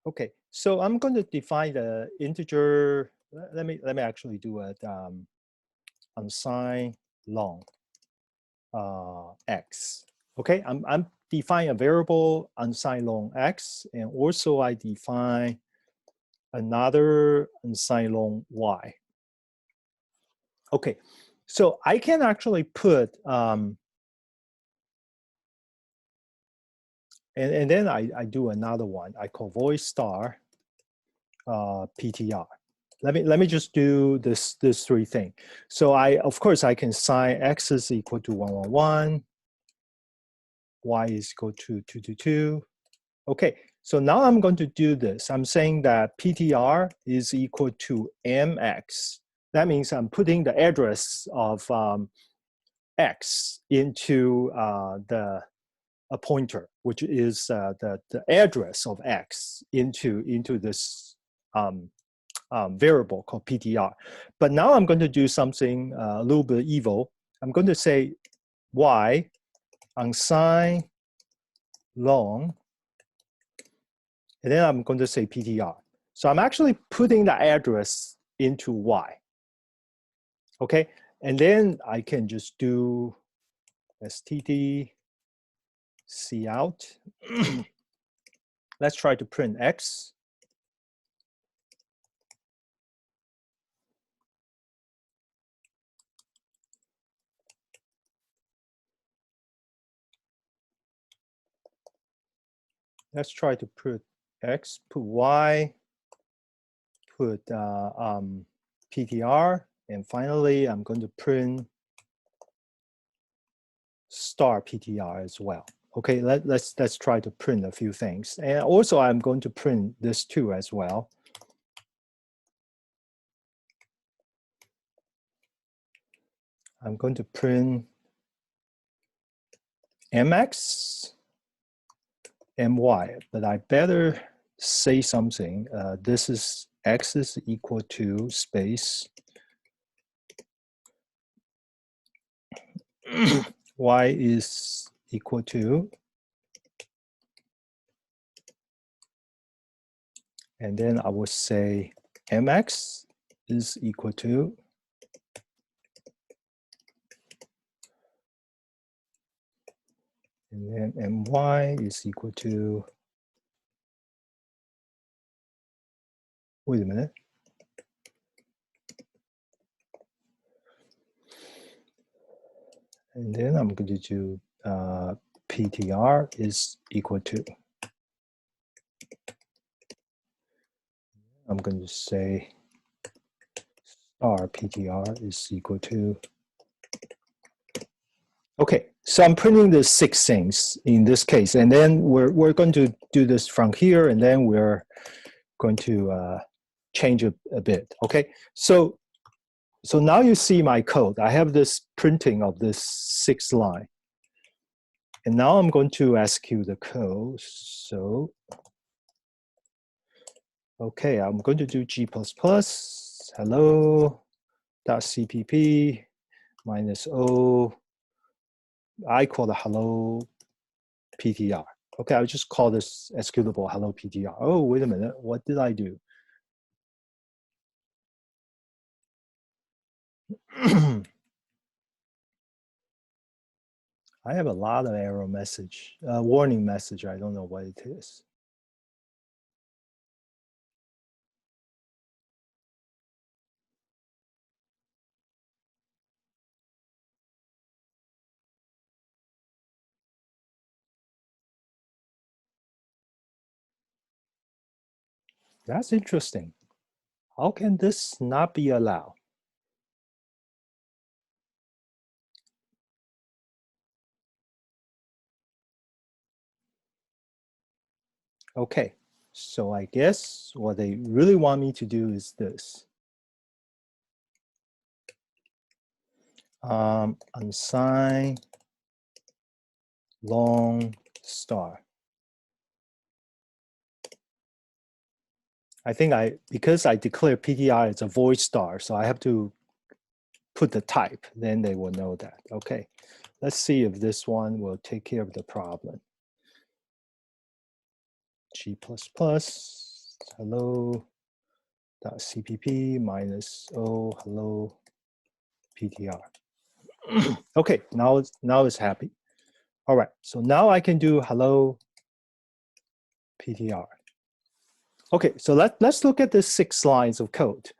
Okay, so I'm going to define the integer. Let me actually do it unsigned long x. Okay, I'm defining a variable unsigned long x, and also I define another unsigned long y. Okay, so I can actually put and then I do another one. I call void star PTR. Let me just do this three thing. So of course I can assign x is equal to 1, 1, 1, y is equal to 2, 2, 2. Okay, so now I'm going to do this. I'm saying that PTR is equal to mx. That means I'm putting the address of x into a pointer, which is the address of x into this variable called PTR. But now I'm going to do something a little bit evil. I'm going to say y unsigned long, and then I'm going to say PTR. So I'm actually putting the address into y. Okay, and then I can just do std cout. Let's try to print x. Let's try to put x, put y, put PTR, and finally I'm going to print star PTR as well. Okay, let's try to print a few things. And also I'm going to print this too as well. I'm going to print mx, my, but I better say something. This is x is equal to space y is equal to, and then I would say mx is equal to and then my is equal to, wait a minute. And then I'm going to do PTR is equal to, I'm going to say star PTR is equal to. Okay, so I'm printing the 6 things in this case, and then we're going to do this from here, and then we're going to change a bit. Okay, so now you see my code. I have this printing of this 6th line. And now I'm going to execute the code. So, okay, I'm going to do g++ hello.cpp -o. I call the hello PTR. Okay, I'll just call this executable hello PTR. Oh, wait a minute, what did I do? I have a lot of error message, warning message. I don't know what it is. That's interesting. How can this not be allowed? Okay, so I guess what they really want me to do is this. Unsigned long star. I think because I declare PTR as a void star, so I have to put the type, then they will know that. Okay, let's see if this one will take care of the problem. G++, hello.cpp minus o hello ptr. Okay, now it's happy. All right, so now I can do hello ptr. Okay, so let's look at the 6 lines of code.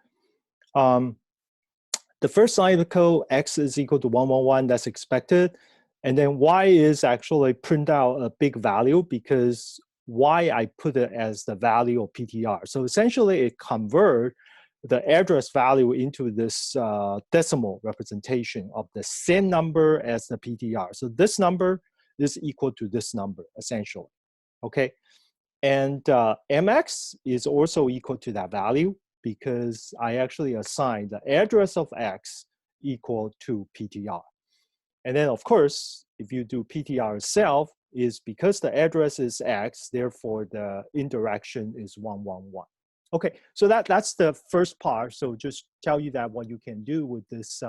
The first line of the code, x is equal to 111, that's expected. And then y is actually print out a big value because y I put it as the value of PTR. So essentially it convert the address value into this decimal representation of the same number as the PTR. So this number is equal to this number, essentially, okay? And mx is also equal to that value because I actually assign the address of x equal to PTR. And then, of course, if you do PTR itself, is because the address is x, therefore the indirection is 111. Okay, so that's the first part. So just tell you that what you can do with this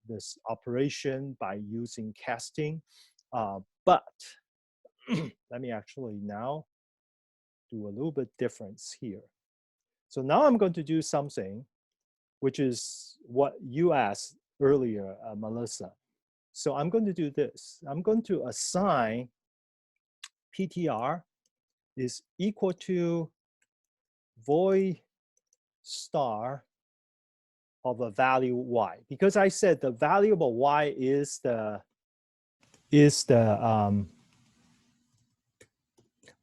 this operation by using casting, but let me actually now do a little bit difference here. So now I'm going to do something which is what you asked earlier, Melissa. So I'm going to do this. I'm going to assign PTR is equal to void star of a value y, because I said the variable y is the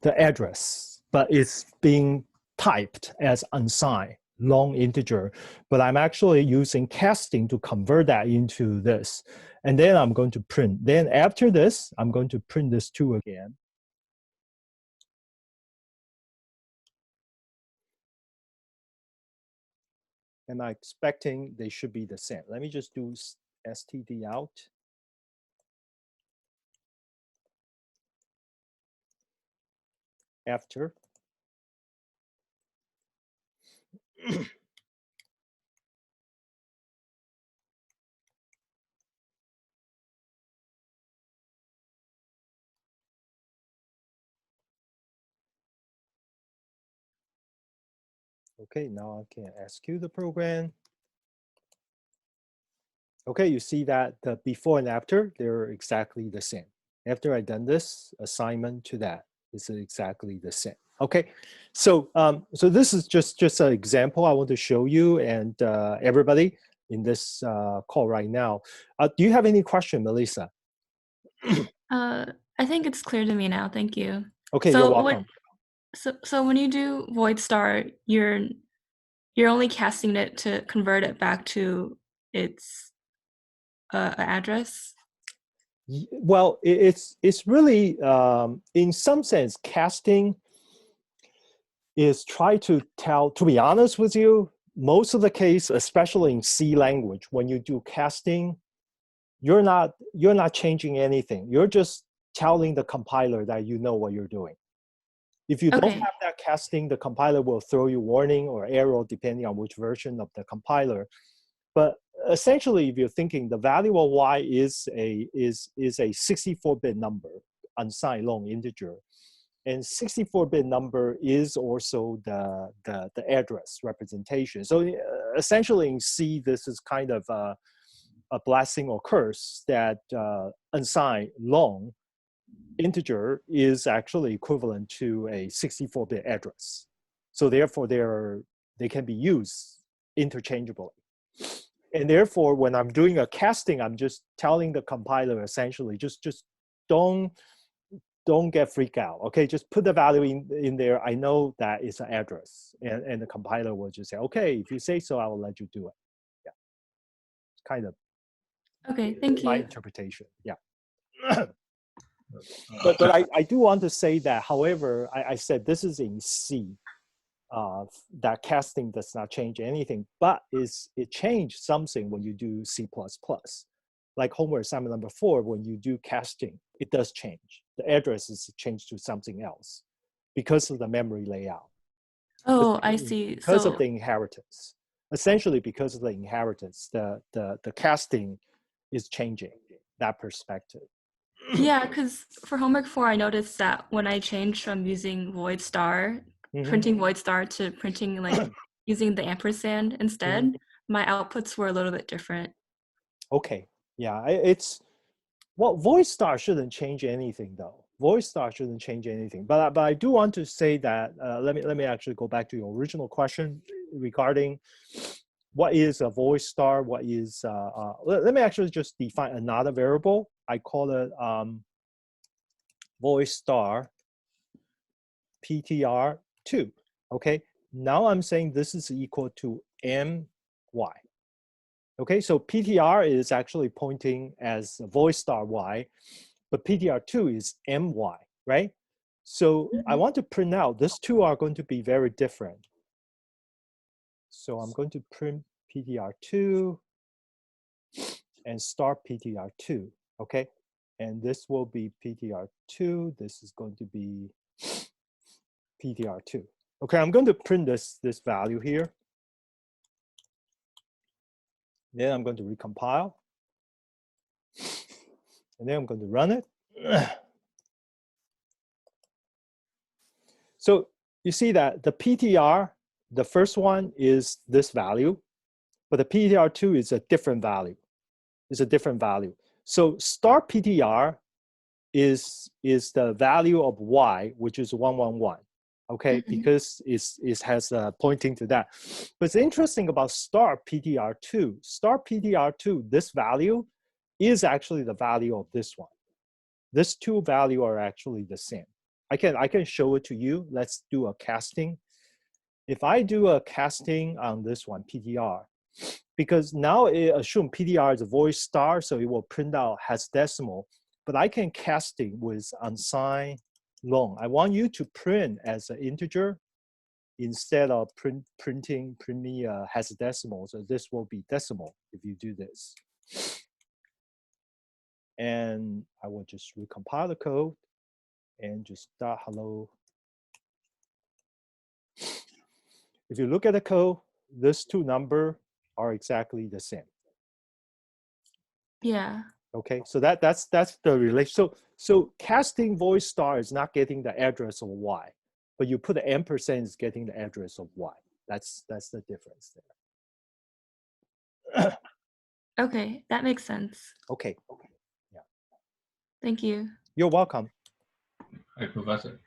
address, but it's being typed as unsigned long integer, but I'm actually using casting to convert that into this. And then I'm going to print. Then after this, I'm going to print this 2 again. And I'm expecting they should be the same. Let me just do std out. After. Okay, now I can execute the program. Okay, you see that the before and after, they're exactly the same. After I done this, assignment to that is exactly the same. Okay, so so this is just an example I want to show you and everybody in this call right now. Do you have any question, Melissa? I think it's clear to me now. Thank you. Okay, you're So welcome. so when you do void star, you're only casting it to convert it back to its address. Well, it's really in some sense casting is try to tell. To be honest with you, most of the case, especially in C language, when you do casting, you're not changing anything. You're just telling the compiler that you know what you're doing. If you don't have that casting, the compiler will throw you warning or error depending on which version of the compiler. But essentially, if you're thinking the value of y is a 64-bit number, unsigned long integer, and 64-bit number is also the address representation. So essentially in C, this is kind of a blessing or curse that unsigned long integer is actually equivalent to a 64-bit address. So therefore, they can be used interchangeably. And therefore, when I'm doing a casting, I'm just telling the compiler essentially, just don't get freaked out. Okay, just put the value in there. I know that it's an address, and the compiler will just say, okay, if you say so, I will let you do it. Yeah, it's kind of Thank you. my interpretation. Yeah. but I do want to say that, however, I said this is in C. That casting does not change anything, but it changed something when you do C++. Like homework assignment number 4, when you do casting, it does change. The address is changed to something else because of the memory layout. Oh, I see. Because of the inheritance. Essentially, because of the inheritance, the casting is changing that perspective. Yeah, because for homework 4, I noticed that when I changed from using void star, printing void star to printing like using the ampersand instead, my outputs were a little bit different. Okay, yeah, it's well, voice star shouldn't change anything though. Voice star shouldn't change anything. But I do want to say that let me actually go back to your original question regarding what is a voice star. What is let me actually just define another variable. I call it voice star PTR2. Okay, now I'm saying this is equal to my. Okay, so PTR is actually pointing as voice star y, but PTR2 is my, right? So I want to print out, these two are going to be very different. So I'm going to print PTR2 and star PTR2, okay? And this will be PTR2, this is going to be PTR2. Okay, I'm going to print this value here. Then I'm going to recompile. And then I'm going to run it. So you see that the PTR, the first one is this value, but the PTR2 is a different value. It's a different value. So star PTR is the value of y, which is 111. Okay, because it has pointing to that. What's interesting about star PTR2, star PTR2, this value is actually the value of this one. These two values are actually the same. I can show it to you. Let's do a casting. If I do a casting on this one, PTR, because now it assumes PTR is a voice star, so it will print out hexadecimal, but I can casting with unsigned long. I want you to print as an integer instead of print me hexadecimal, so this will be decimal if you do this. And I will just recompile the code and just start hello. If you look at the code, these two numbers are exactly the same. Yeah. Okay, so that's the relation. So casting voice star is not getting the address of y, but you put the ampersand is getting the address of y. That's the difference there. Okay, that makes sense. Okay. Yeah. Thank you. You're welcome. Hi, Professor.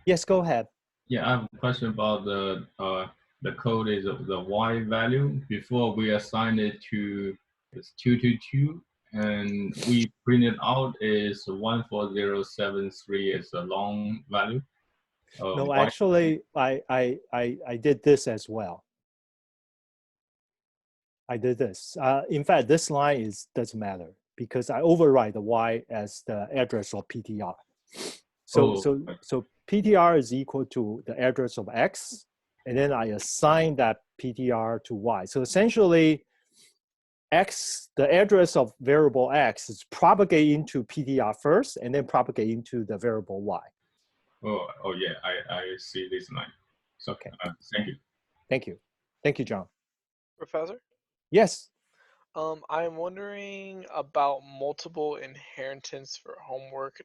Yes, go ahead. Yeah, I have a question about the code is the y value. Before we assign it to it's 222, and we print it out is 14073 is a long value. No, actually, I did this as well. I did this. In fact, this line doesn't matter because I override the y as the address of PTR. So PTR is equal to the address of x, and then I assign that PTR to y. So essentially, x, the address of variable x is propagate into PTR first, and then propagate into the variable y. Oh yeah, I see this line. So okay. Thank you. Thank you. Thank you, John. Professor? Yes. I'm wondering about multiple inheritance for homework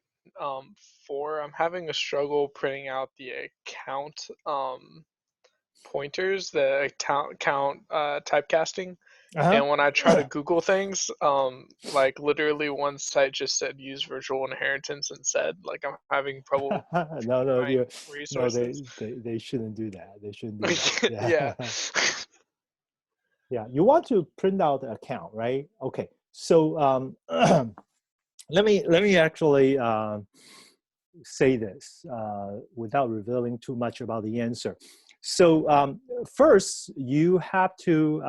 4. I'm having a struggle printing out the account pointers, the count typecasting. And when I try to Google things, like literally one site just said use virtual inheritance instead. Like I'm having trouble no, resources. they shouldn't do that. They shouldn't do that. Yeah. Yeah, you want to print out the account, right? Okay, so let me actually say this without revealing too much about the answer. So first, you have to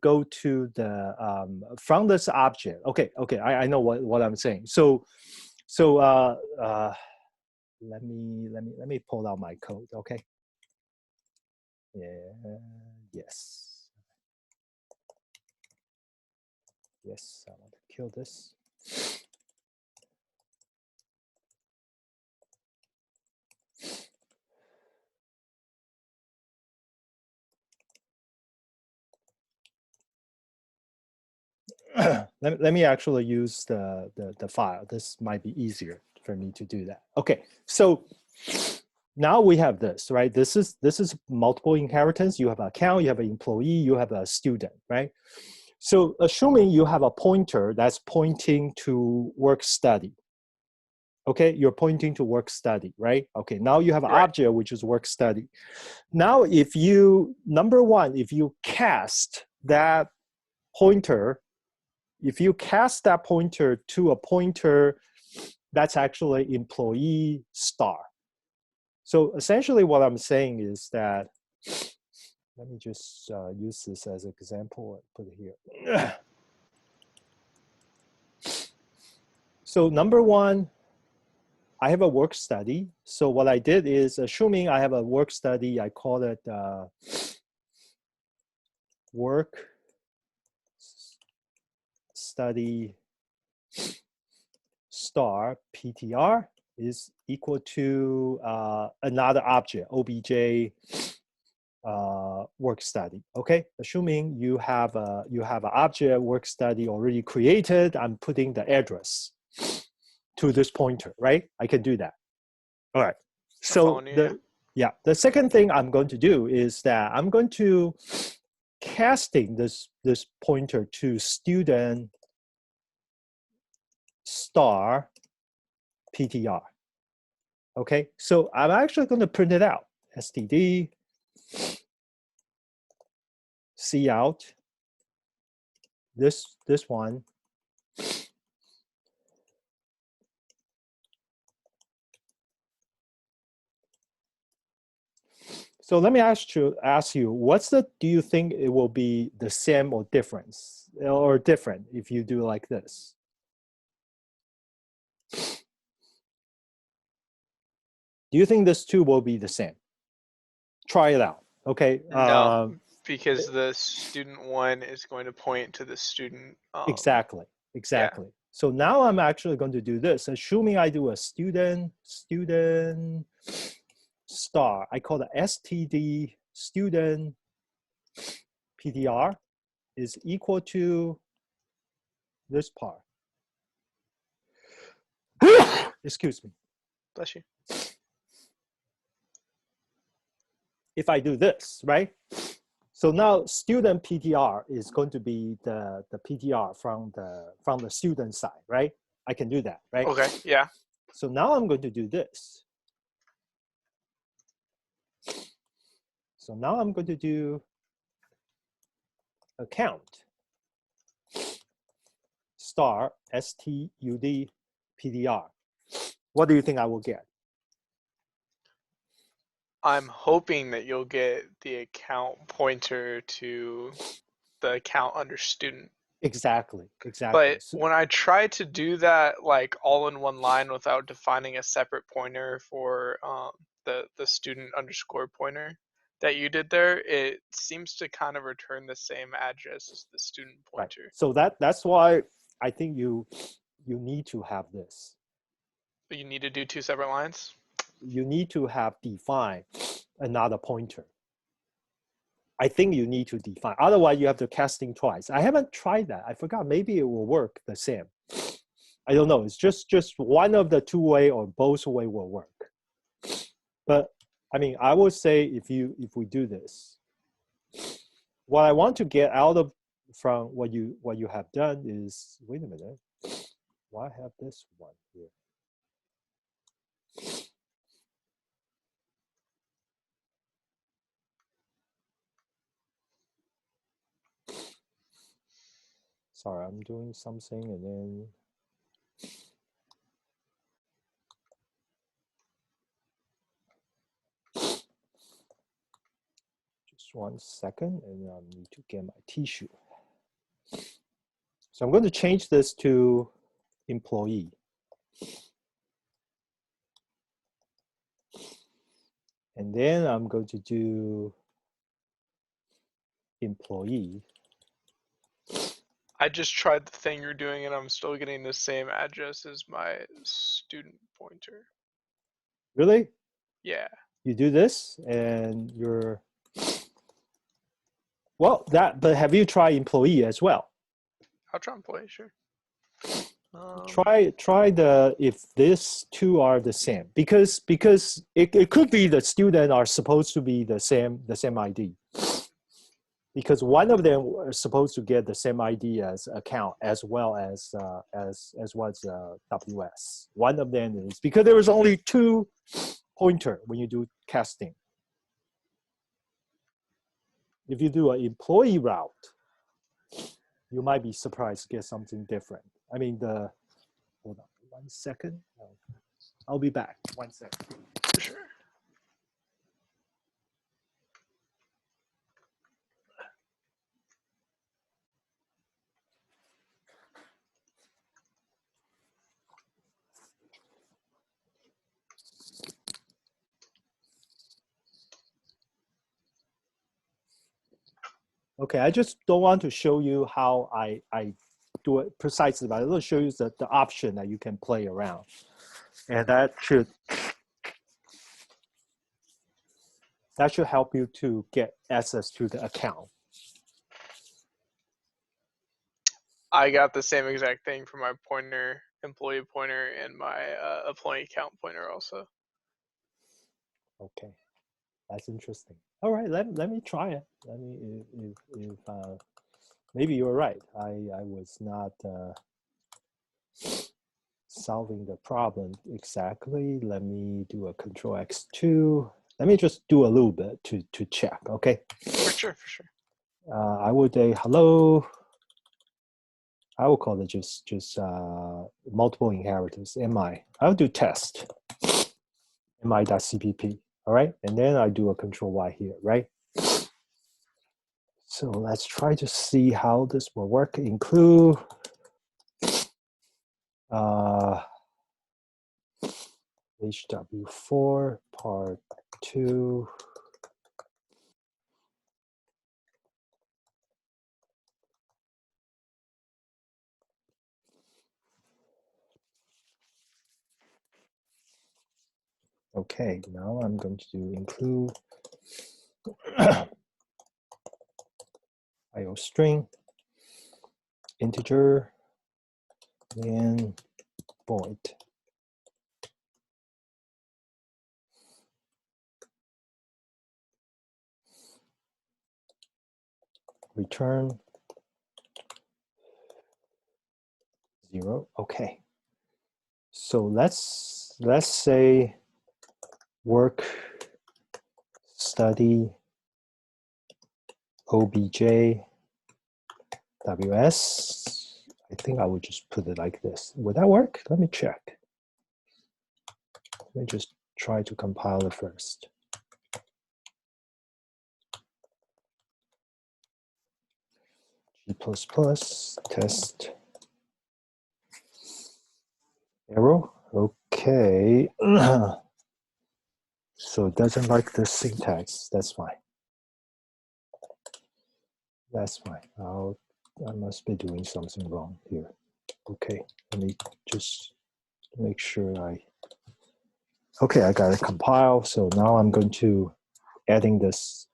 go to the from this object. Okay, I know what I'm saying. So let me pull out my code. Okay. Yeah. Yes. Yes, I want to kill this. let me actually use the file. This might be easier for me to do that. Okay, so now we have this, right? This is multiple inheritance. You have an account, you have an employee, you have a student, right? So assuming you have a pointer that's pointing to work study. Okay, you're pointing to work study, right? Okay, now you have an object which is work study. Now if you, number one, if you cast that pointer, if you cast that pointer to a pointer that's actually employee star. So essentially what I'm saying is that, let me just use this as an example and put it here. So number one, I have a work study. So what I did is, assuming I have a work study, I call it work study star PTR is equal to another object, obj work study. Okay, assuming you have an object work study already created, I'm putting the address to this pointer, right? I can do that. All right. So the second thing I'm going to do is that I'm going to casting this pointer to student star PTR. Okay, so I'm actually going to print it out. std cout this one. So let me ask you, do you think it will be the same or different if you do like this? Do you think this two will be the same? Try it out, okay? No, because the student one is going to point to the student. Exactly. Yeah. So now I'm actually going to do this. Assuming I do a student star, I call it std student PTR is equal to this part. Excuse me. Bless you. If I do this, right? So now student PTR is going to be the PTR from the student side, right? I can do that, right? Okay, yeah. So now I'm going to do this. So now I'm going to do account star stud PTR. What do you think I will get? I'm hoping that you'll get the account pointer to the account under student. Exactly. But when I try to do that like all in one line without defining a separate pointer for the student underscore pointer that you did there, it seems to kind of return the same address as the student pointer. Right. So that's why I think you need to have this. But you need to do two separate lines? You need to have defined another pointer. I think you need to define. Otherwise, you have to casting twice. I haven't tried that. I forgot. Maybe it will work the same. I don't know. It's just one of the two way or both way will work. But I mean, I would say if we do this, what I want to get out of from what you have done is, wait a minute. Why have this one here? Sorry, I'm doing something and then just 1 second, and I need to get my tissue. So I'm going to change this to employee. And then I'm going to do employee. I just tried the thing you're doing and I'm still getting the same address as my student pointer. Really? Yeah. You do this and you're, well, but have you tried employee as well? Outro employee, sure. Try the if these two are the same because it could be the student are supposed to be the same ID because one of them are supposed to get the same ID as account as well as WS. One of them is because there is only 2 pointer when you do casting. If you do an employee route, you might be surprised to get something different. I mean hold on 1 second. I'll be back. 1 second. For sure. Okay, I just don't want to show you how I do it precisely, but I will show you the option that you can play around. And that should help you to get access to the account. I got the same exact thing for my pointer, employee pointer, and my employee account pointer also. Okay, that's interesting. All right, let me try it. Let me if maybe you're right. I was not solving the problem exactly. Let me do a Control X2. Let me just do a little bit to check. Okay. For sure. I would say hello. I will call it just multiple inheritance. I'll do test. mi.cpp. All right, and then I do a Control Y here, right? So let's try to see how this will work. Include HW4 part 2. Okay, now I'm going to do include IO string, integer, and void. Return 0. Okay. So let's say work study obj ws. I think I would just put it like this. Would that work? Let me check. Let me just try to compile it first. G++ test arrow. Okay. So it doesn't like the syntax. That's fine. That's fine. I must be doing something wrong here. Okay, let me just make sure okay, I got it compiled. So now I'm going to adding this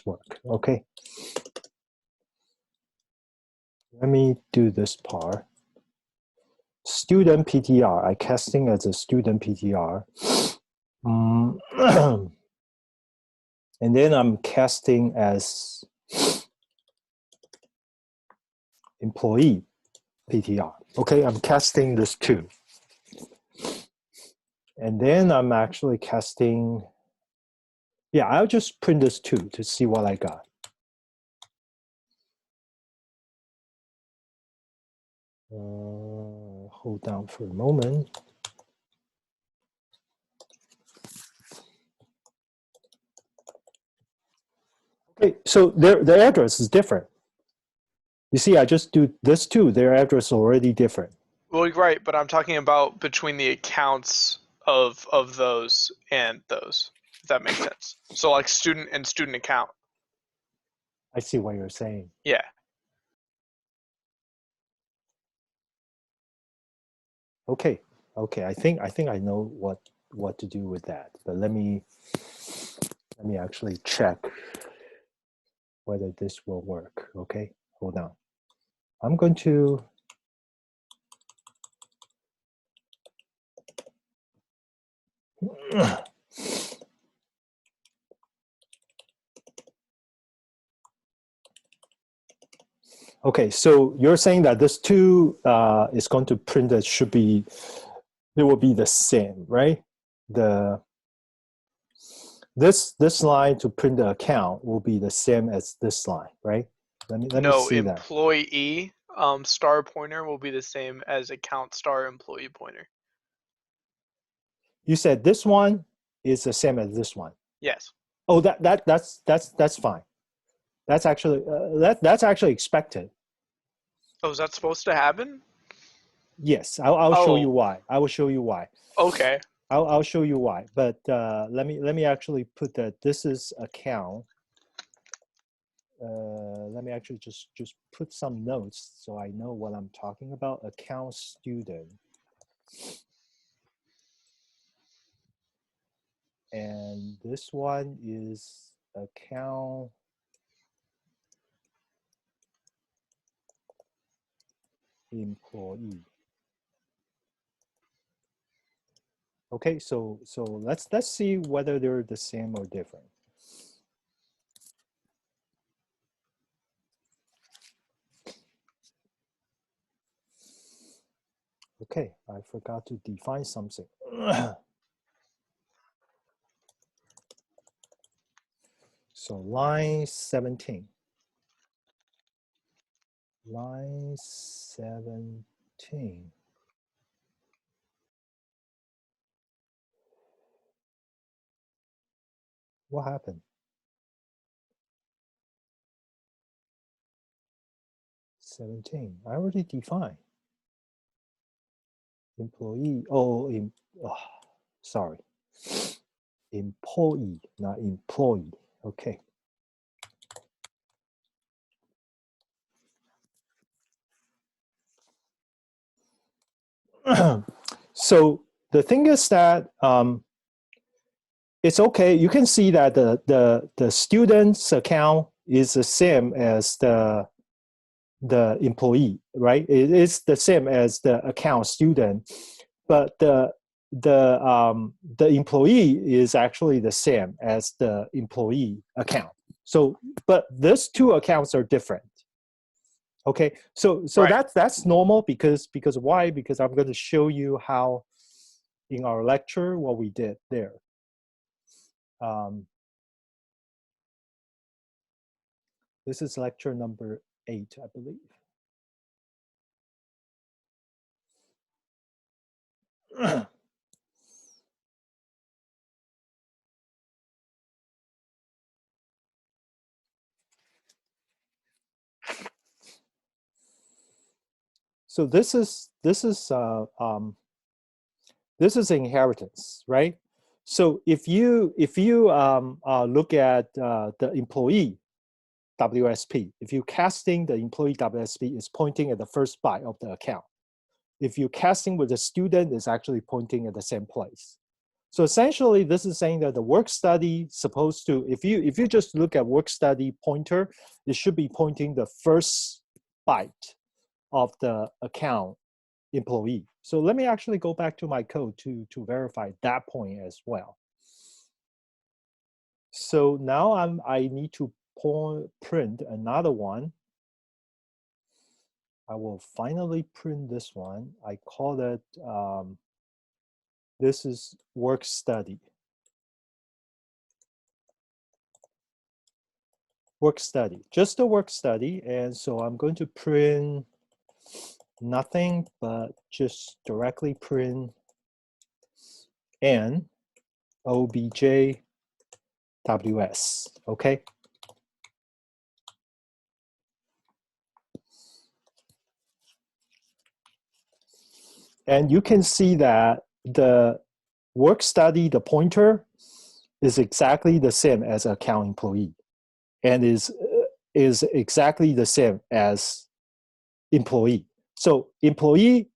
work. Okay. Let me do this part. Student PTR, I casting as a student PTR. And then I'm casting as employee PTR. Okay, I'm casting this too. And then I'm actually casting, yeah, I'll just print this too to see what I got. Hold down for a moment. Okay, so the address is different. You see, I just do this too. Their address is already different. Well, right, but I'm talking about between the accounts of those and those, if that makes sense. So like student and student account. I see what you're saying. Yeah. Okay. Okay. I think I know what to do with that. But let me actually check whether this will work. Okay. Hold on. I'm going to okay, so you're saying that this 2 is going to print that should be, it will be the same, right? This line to print the account will be the same as this line, right? Let me No, see that. employee star pointer will be the same as account star employee pointer. You said this one is the same as this one. Yes. Oh, that's fine. That's actually that's actually expected. Oh, is that supposed to happen? Yes, I'll show you Oh. why. I will show you why. Okay. I'll show you why. But let me actually put that this is account. Let me actually just put some notes so I know what I'm talking about. Account student. And this one is account employee. Okay, so let's see whether they're the same or different. Okay, I forgot to define something. So line 17. Line 17. What happened? 17. I already defined. Employee. Oh, sorry. Employee, not employee. Okay. So the thing is that it's okay. You can see that the student's account is the same as the employee, right? It is the same as the account student, but the employee is actually the same as the employee account. So, but these 2 accounts are different. Okay, so Right. that's normal because why? Because I'm going to show you how in our lecture what we did there. This is lecture number 8, I believe. So this is inheritance, right? So if you look at the employee WSP, if you casting the employee WSP, is pointing at the first byte of the account. If you casting with the student, it's actually pointing at the same place. So essentially, this is saying that the work study supposed to, if you just look at work study pointer, it should be pointing the first byte of the account employee. So let me actually go back to my code to verify that point as well. So now I need to print another one. I will finally print this one. I call it, this is work study. Work study, just a work study. And so I'm going to print nothing, but just directly print n obj ws, okay? And you can see that the work study, the pointer, is exactly the same as account employee, and is exactly the same as employee. So employee,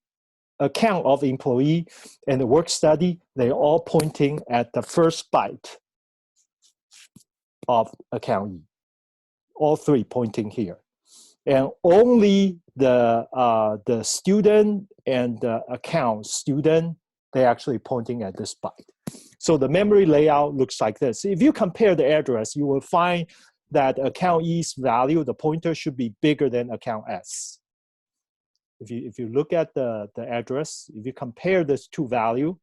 account of employee, and the work study, they're all pointing at the first byte of account E. All 3 pointing here. And only the student and the account student, they're actually pointing at this byte. So the memory layout looks like this. If you compare the address, you will find that account E's value, the pointer should be bigger than account S. If you look at the address, if you compare this two value,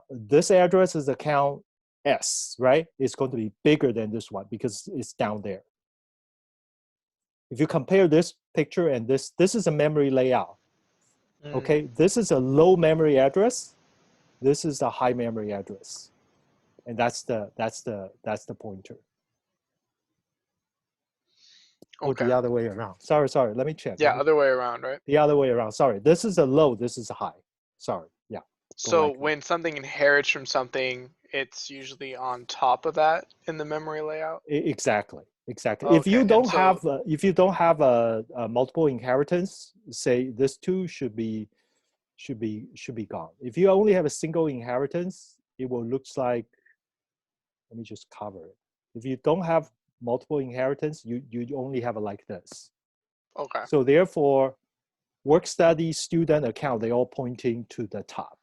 this address is account S, right? It's going to be bigger than this one because it's down there. If you compare this picture and this is a memory layout. Okay, this is a low memory address. This is a high memory address, and that's the pointer. Or Okay. the other way around. Sorry. Let me check. Yeah, other way around, right? The other way around. Sorry, this is a low. This is a high. Sorry. Yeah. So like when something inherits from something, it's usually on top of that in the memory layout. Exactly. Exactly. Okay, If you and don't so- have a multiple inheritance, say this two should be gone. If you only have a single inheritance, it will looks like. Let me just cover it. If you don't have multiple inheritance, you only have it like this. Okay. So therefore, work study, student, account, they all pointing to the top.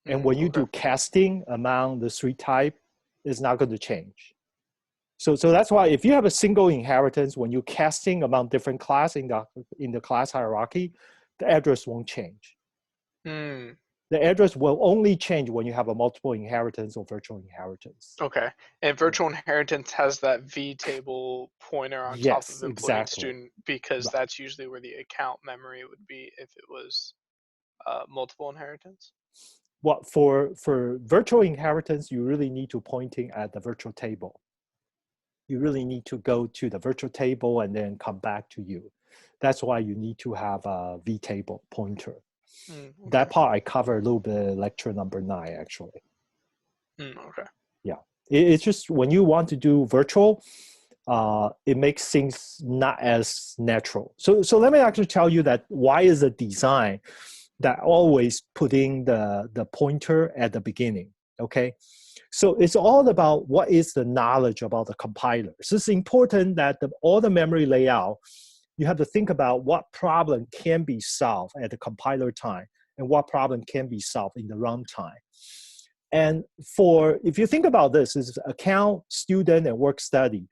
And when you okay. do casting among the three type, it's not going to change. So that's why if you have a single inheritance, when you're casting among different class in the class hierarchy, the address won't change. Hmm. The address will only change when you have a multiple inheritance or virtual inheritance. Okay. And virtual inheritance has that vtable pointer on top Yes, of employee and exactly. student because Right. that's usually where the account memory would be if it was multiple inheritance. Well, for virtual inheritance, you really need to pointing at the virtual table. You really need to go to the virtual table and then come back to you. That's why you need to have a vtable pointer. Okay. That part I cover a little bit in lecture number 9, actually. Okay. Yeah, it's just when you want to do virtual, it makes things not as natural. So let me actually tell you that why is the design that always putting the pointer at the beginning, okay? So it's all about what is the knowledge about the compiler. So it's important that all the memory layout, you have to think about what problem can be solved at the compiler time and what problem can be solved in the runtime. And if you think about this, is account, student, and work study.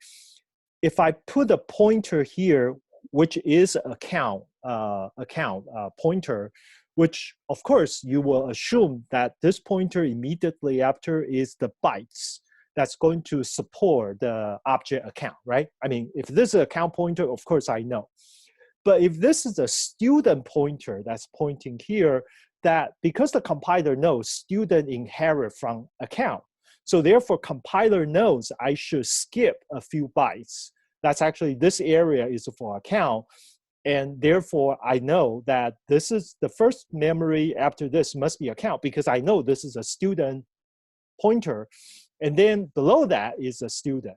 If I put a pointer here, which is account pointer, which of course you will assume that this pointer immediately after is the bytes that's going to support the object account, right? I mean, if this is an account pointer, of course I know. But if this is a student pointer that's pointing here, that because the compiler knows student inherit from account, so therefore compiler knows I should skip a few bytes. That's actually, this area is for account. And therefore, I know that this is the first memory after this must be account because I know this is a student pointer. And then below that is a student.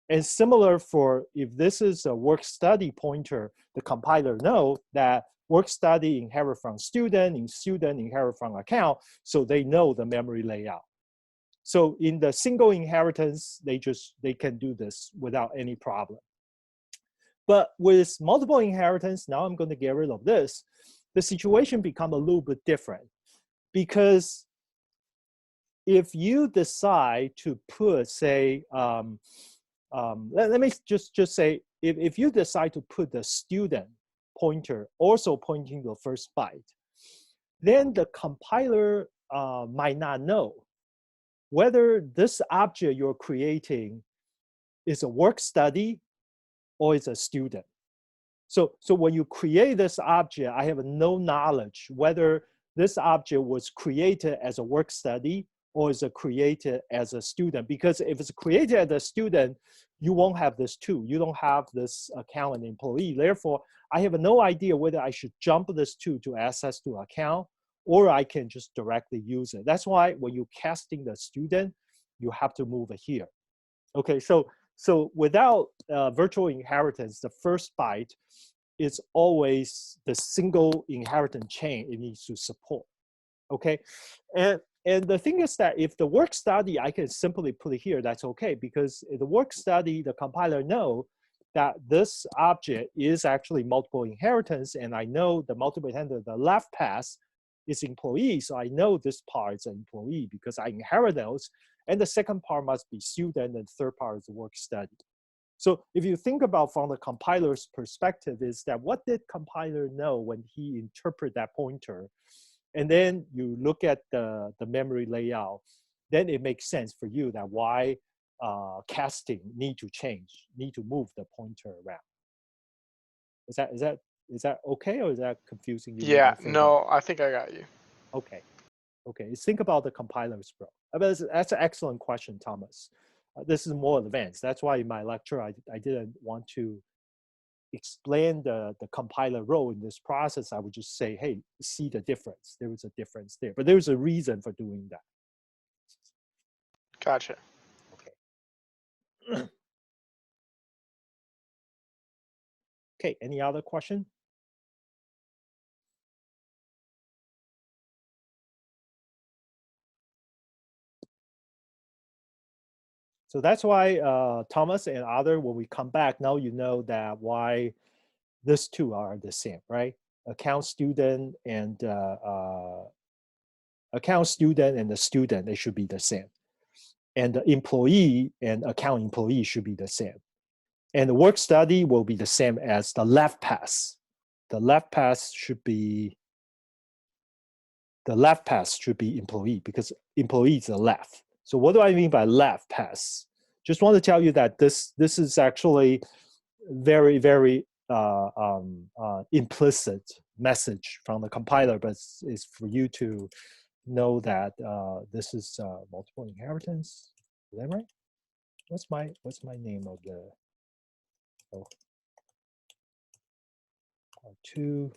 And similar for if this is a work study pointer, the compiler know that work study inherit from student and student inherit from account. So they know the memory layout. So in the single inheritance, they can do this without any problem. But with multiple inheritance, now I'm going to get rid of this, the situation become a little bit different. Because if you decide to put, say, let me just say, if you decide to put the student pointer also pointing to the first byte, then the compiler might not know whether this object you're creating is a work study or is a student. So when you create this object, I have no knowledge whether this object was created as a work study or is it created as a student. Because if it's created as a student, you won't have this two. You don't have this account and employee. Therefore, I have no idea whether I should jump this two to access to account or I can just directly use it. That's why when you're casting the student, you have to move it here. Okay, so without virtual inheritance, the first byte is always the single inheritance chain it needs to support. Okay, and the thing is that if the work study, I can simply put it here, that's okay, because the work study, the compiler know that this object is actually multiple inheritance, and I know the multiple inheritance, the left pass is employee, so I know this part is an employee because I inherit those, and the second part must be student, and the third part is work study. So if you think about from the compiler's perspective is that what did compiler know when he interpret that pointer? And then you look at the memory layout, then it makes sense for you that why casting need to change, need to move the pointer around. Is that okay, or is that confusing you? Yeah, no, I think I got you. Okay, okay. Think about the compilers, bro. That's an excellent question, Thomas. This is more advanced. That's why in my lecture I didn't want to explain the compiler role in this process. I would just say, hey, see the difference. There is a difference there, but there's a reason for doing that. Gotcha. Okay. Okay, any other question? So that's why Thomas and other, when we come back, now you know that why these two are the same, right? Account student and the student, they should be the same. And the employee and account employee should be the same. And the work study will be the same as the left pass. The left pass should be employee because employee is the left. So what do I mean by left pass? Just want to tell you that this is actually very, very implicit message from the compiler, but it's for you to know that this is multiple inheritance. Is that right? What's my name of the two?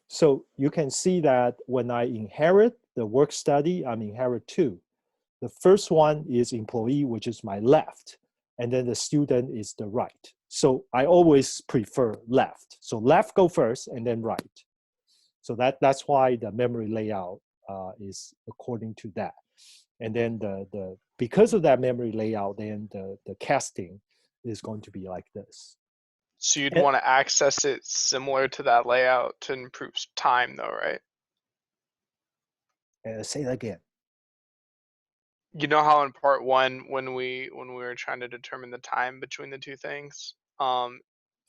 So you can see that when I inherit the work study, I'm inherit two. The first one is employee, which is my left, and then the student is the right. So I always prefer left. So left go first and then right. So that's why the memory layout is according to that. And then because of that memory layout, then the casting is going to be like this. So you'd want to access it similar to that layout to improve time though, right? Say that again. You know how in part one, when we were trying to determine the time between the two things,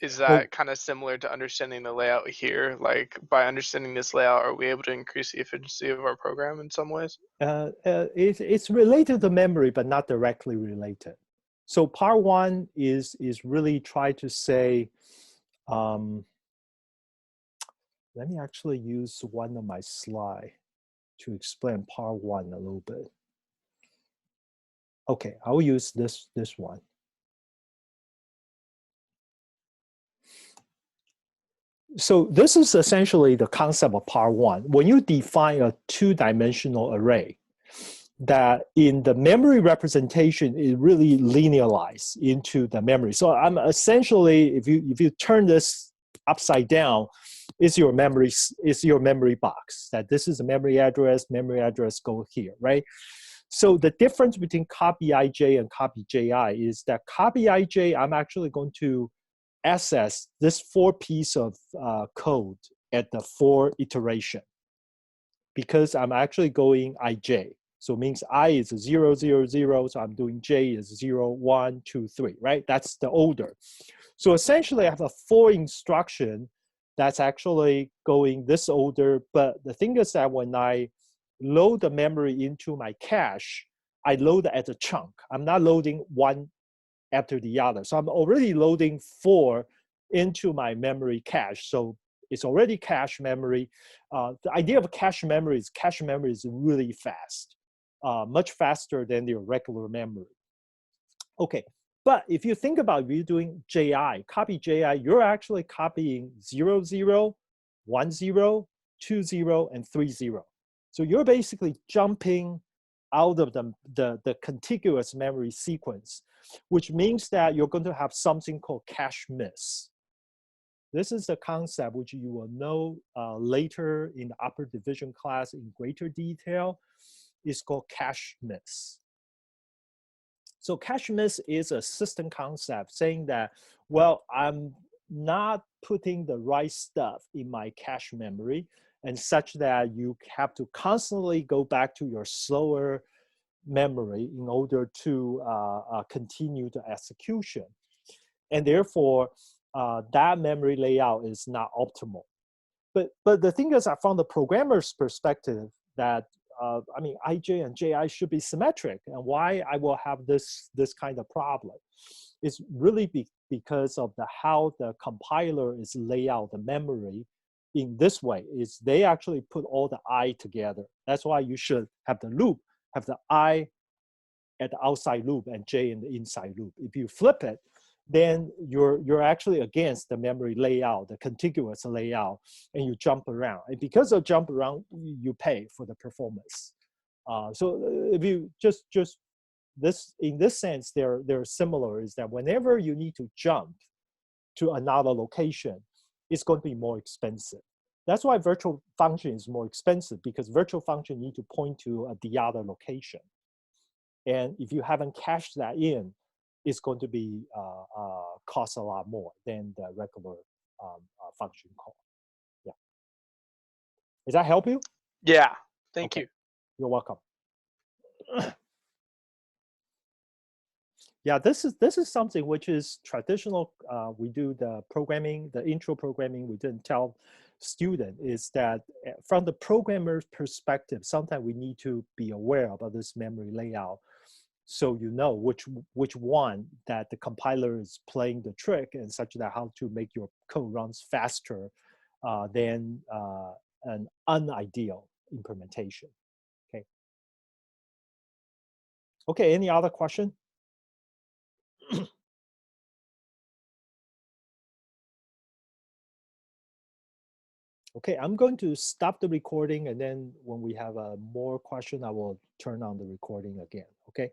is that kind of similar to understanding the layout here? Like by understanding this layout, are we able to increase the efficiency of our program in some ways? It's related to memory, but not directly related. So part one is really try to say, let me actually use one of my slides to explain part one a little bit. Okay, I will use this one. So this is essentially the concept of part one. When you define a two-dimensional array, that in the memory representation, it really linearizes into the memory. So I'm essentially, if you turn this upside down, is your memory box. That this is a memory address go here, right? So the difference between copy ij and copy ji is that copy ij, I'm actually going to access this 4 piece of code at the 4 iteration because I'm actually going ij. So it means I is 0, 0, 0. So I'm doing j is 0, 1, 2, 3, right? That's the order. So essentially I have a 4 instruction that's actually going this order. But the thing is that when I load the memory into my cache, I load it as a chunk. I'm not loading one after the other. So I'm already loading 4 into my memory cache. So it's already cache memory. The idea of cache memory is really fast, much faster than your regular memory. Okay, but if you think about you doing JI, copy JI, you're actually copying 0, 0, 1, 0, 2, 0, and 3, 0. So you're basically jumping out of the contiguous memory sequence, which means that you're going to have something called cache miss. This is a concept which you will know later in the upper division class in greater detail. It's called cache miss. So cache miss is a system concept saying that, well, I'm not putting the right stuff in my cache memory, and such that you have to constantly go back to your slower memory in order to continue the execution. And therefore, that memory layout is not optimal. But the thing is that from the programmer's perspective, that I mean, ij and ji should be symmetric, and why I will have this kind of problem is really because of how the compiler is lay out the memory in this way. Is they actually put all the I together. That's why you should have the loop, have the I at the outside loop and j in the inside loop. If you flip it, then you're actually against the memory layout, the contiguous layout, and you jump around. And because of jump around, you pay for the performance. So if you just this, in this sense, they're similar, is that whenever you need to jump to another location, it's going to be more expensive. That's why virtual function is more expensive, because virtual function need to point to the other location. And if you haven't cached that in, it's going to be cost a lot more than the regular function call. Yeah. Does that help you? Yeah. Thank Okay. you. You're welcome. Yeah, this is something which is traditional. We do the programming, the intro programming. We didn't tell student is that from the programmer's perspective, sometimes we need to be aware about this memory layout, so you know which one that the compiler is playing the trick, and such that how to make your code runs faster than an unideal implementation. Okay. Okay. Any other question? Okay, I'm going to stop the recording, and then when we have more question, I will turn on the recording again. Okay.